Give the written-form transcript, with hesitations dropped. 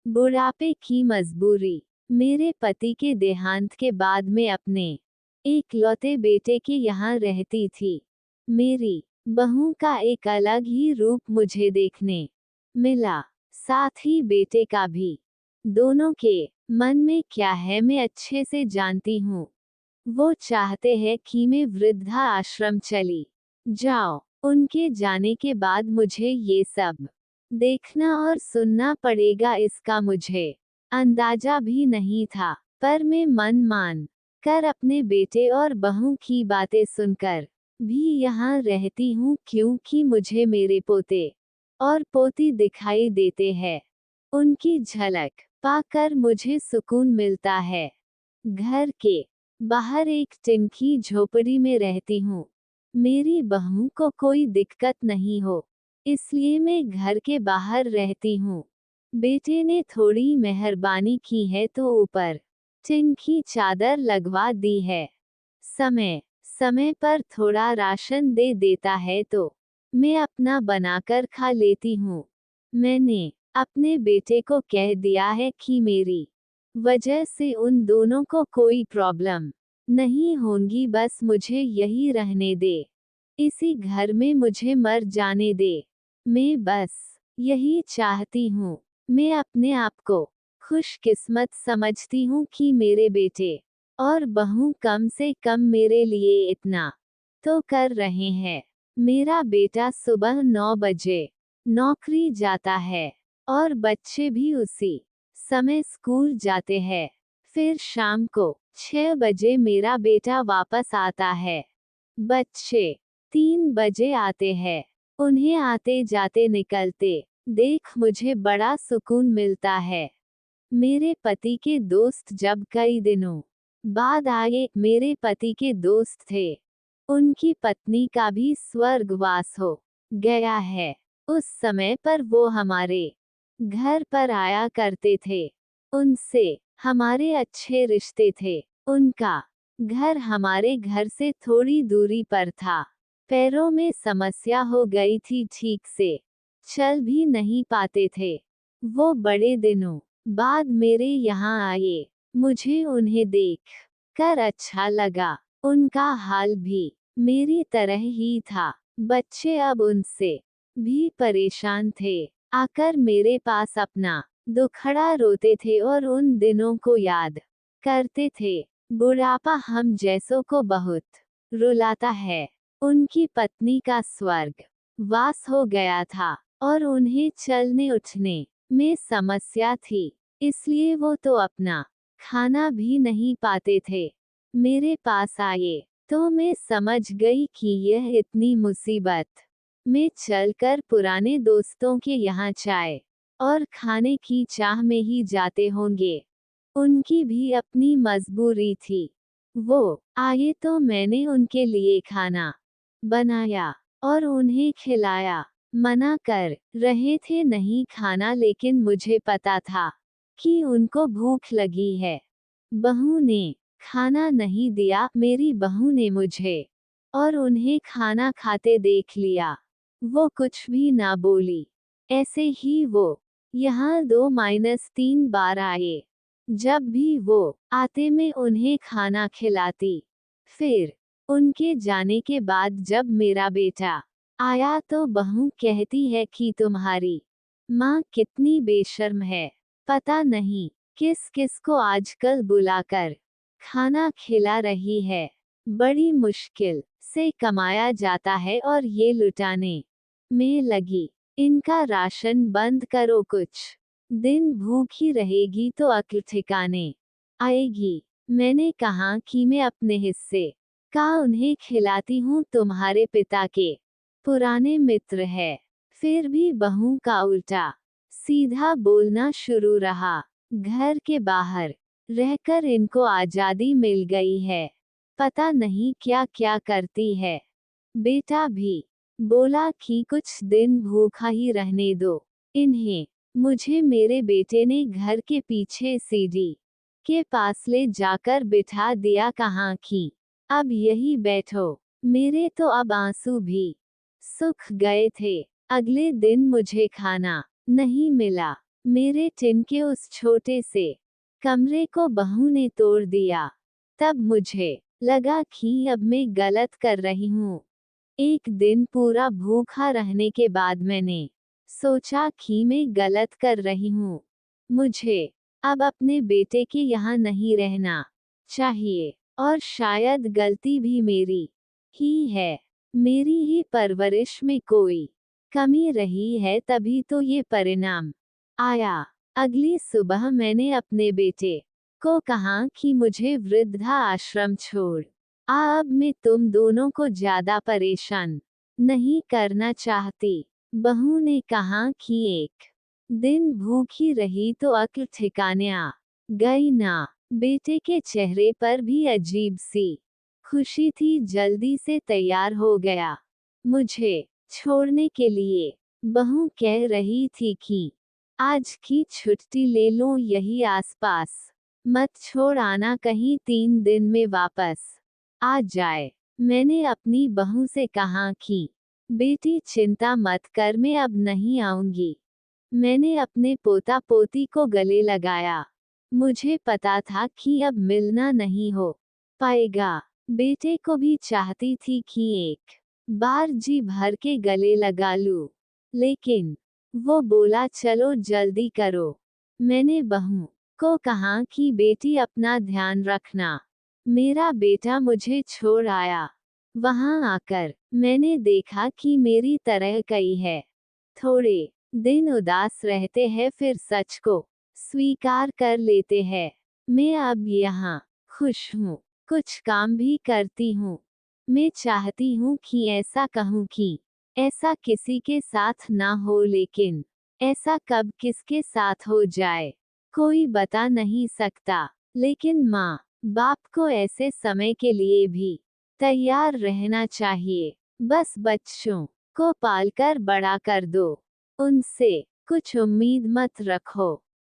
बुढ़ापे की मजबूरी। मेरे पति के देहांत के बाद मैं अपने एकलौते बेटे के यहाँ रहती थी। मेरी बहू का एक अलग ही रूप मुझे देखने मिला, साथ ही बेटे का भी। दोनों के मन में क्या है मैं अच्छे से जानती हूँ। वो चाहते हैं कि मैं वृद्धा आश्रम चली जाओ। उनके जाने के बाद मुझे ये सब देखना और सुनना पड़ेगा, इसका मुझे अंदाजा भी नहीं था। पर मैं मन मान कर अपने बेटे और बहू की बातें सुनकर भी यहाँ रहती हूँ, क्योंकि मुझे मेरे पोते और पोती दिखाई देते हैं। उनकी झलक पाकर मुझे सुकून मिलता है। घर के बाहर एक टिन की झोपड़ी में रहती हूँ। मेरी बहू को कोई दिक्कत नहीं हो, इसलिए मैं घर के बाहर रहती हूँ। बेटे ने थोड़ी मेहरबानी की है तो ऊपर टिन की चादर लगवा दी है। समय समय पर थोड़ा राशन दे देता है तो मैं अपना बनाकर खा लेती हूँ। मैंने अपने बेटे को कह दिया है कि मेरी वजह से उन दोनों को कोई प्रॉब्लम नहीं होगी, बस मुझे यही रहने दे, इसी घर में मुझे मर जाने दे। मैं बस यही चाहती हूँ। मैं अपने आप को खुशकिस्मत समझती हूँ कि मेरे बेटे और बहू कम से कम मेरे लिए इतना तो कर रहे हैं। मेरा बेटा सुबह 9 बजे नौकरी जाता है और बच्चे भी उसी समय स्कूल जाते हैं। फिर शाम को 6 बजे मेरा बेटा वापस आता है। बच्चे 3 बजे आते हैं। उन्हें आते जाते निकलते देख मुझे बड़ा सुकून मिलता है। मेरे पति के दोस्त जब कई दिनों बाद आए, मेरे पति के दोस्त थे, उनकी पत्नी का भी स्वर्गवास हो गया है। उस समय पर वो हमारे घर पर आया करते थे। उनसे हमारे अच्छे रिश्ते थे। उनका घर हमारे घर से थोड़ी दूरी पर था। पैरों में समस्या हो गई थी, ठीक से चल भी नहीं पाते थे। वो बड़े दिनों बाद मेरे यहाँ आए। मुझे उन्हें देख कर अच्छा लगा। उनका हाल भी मेरी तरह ही था। बच्चे अब उनसे भी परेशान थे। आकर मेरे पास अपना दुखड़ा रोते थे और उन दिनों को याद करते थे। बुढ़ापा हम जैसों को बहुत रुलाता है। उनकी पत्नी का स्वर्ग वास हो गया था और उन्हें चलने उठने में समस्या थी, इसलिए वो तो अपना खाना भी नहीं पाते थे। मेरे पास आए तो मैं समझ गई कि यह इतनी मुसीबत में चलकर पुराने दोस्तों के यहाँ चाय और खाने की चाह में ही जाते होंगे। उनकी भी अपनी मजबूरी थी। वो आए तो मैंने उनके लिए खाना बनाया और उन्हें खिलाया। मना कर रहे थे नहीं खाना, लेकिन मुझे पता था कि उनको भूख लगी है। बहू ने खाना नहीं दिया। मेरी बहू ने मुझे और उन्हें खाना खाते देख लिया। वो कुछ भी ना बोली। ऐसे ही वो यहाँ 2-3 बार आए। जब भी वो आते मैं उन्हें खाना खिलाती। फिर उनके जाने के बाद जब मेरा बेटा आया तो बहू कहती है कि तुम्हारी माँ कितनी बेशर्म है, पता नहीं किस किस को आजकल बुलाकर खाना खिला रही है। बड़ी मुश्किल से कमाया जाता है और ये लुटाने में लगी। इनका राशन बंद करो, कुछ दिन भूखी रहेगी तो अक्ल ठिकाने आएगी। मैंने कहा कि मैं अपने हिस्से का उन्हें खिलाती हूँ, तुम्हारे पिता के पुराने मित्र है। फिर भी बहू का उल्टा सीधा बोलना शुरू रहा। घर के बाहर रहकर इनको आजादी मिल गई है, पता नहीं क्या क्या करती है। बेटा भी बोला कि कुछ दिन भूखा ही रहने दो इन्हें। मुझे मेरे बेटे ने घर के पीछे सीढ़ी के पास ले जाकर बिठा दिया, कहा कि अब यही बैठो। मेरे तो अब आंसू भी सूख गए थे। अगले दिन मुझे खाना नहीं मिला। मेरे टिन के उस छोटे से कमरे को बहू ने तोड़ दिया। तब मुझे लगा कि अब मैं गलत कर रही हूँ। एक दिन पूरा भूखा रहने के बाद मैंने सोचा कि मैं गलत कर रही हूँ। मुझे अब अपने बेटे के यहाँ नहीं रहना चाहिए, और शायद गलती भी मेरी ही है। मेरी ही परवरिश में कोई कमी रही है, तभी तो ये परिणाम आया। अगली सुबह मैंने अपने बेटे को कहा कि मुझे वृद्धा आश्रम छोड़ अब मैं तुम दोनों को ज्यादा परेशान नहीं करना चाहती। बहू ने कहा कि एक दिन भूखी रही तो अक्ल ठिकाने आ गई ना। बेटे के चेहरे पर भी अजीब सी खुशी थी। जल्दी से तैयार हो गया मुझे छोड़ने के लिए। बहू कह रही थी कि आज की छुट्टी ले लो, यही आसपास मत छोड़ आना, कहीं 3 दिन में वापस आ जाए। मैंने अपनी बहू से कहा कि बेटी चिंता मत कर, मैं अब नहीं आऊंगी। मैंने अपने पोता पोती को गले लगाया। मुझे पता था कि अब मिलना नहीं हो पाएगा। बेटे को भी चाहती थी कि एक बार जी भर के गले लगा लूं, लेकिन वो बोला चलो जल्दी करो। मैंने बहू को कहा कि बेटी अपना ध्यान रखना। मेरा बेटा मुझे छोड़ आया। वहां आकर मैंने देखा कि मेरी तरह कई है। थोड़े दिन उदास रहते हैं, फिर सच को स्वीकार कर लेते हैं। मैं अब यहाँ खुश हूँ, कुछ काम भी करती हूँ। मैं चाहती हूँ कि ऐसा कहूँ कि ऐसा किसी के साथ ना हो, लेकिन ऐसा कब किसके साथ हो जाए कोई बता नहीं सकता। लेकिन माँ बाप को ऐसे समय के लिए भी तैयार रहना चाहिए। बस बच्चों को पालकर बड़ा कर दो, उनसे कुछ उम्मीद मत रखो।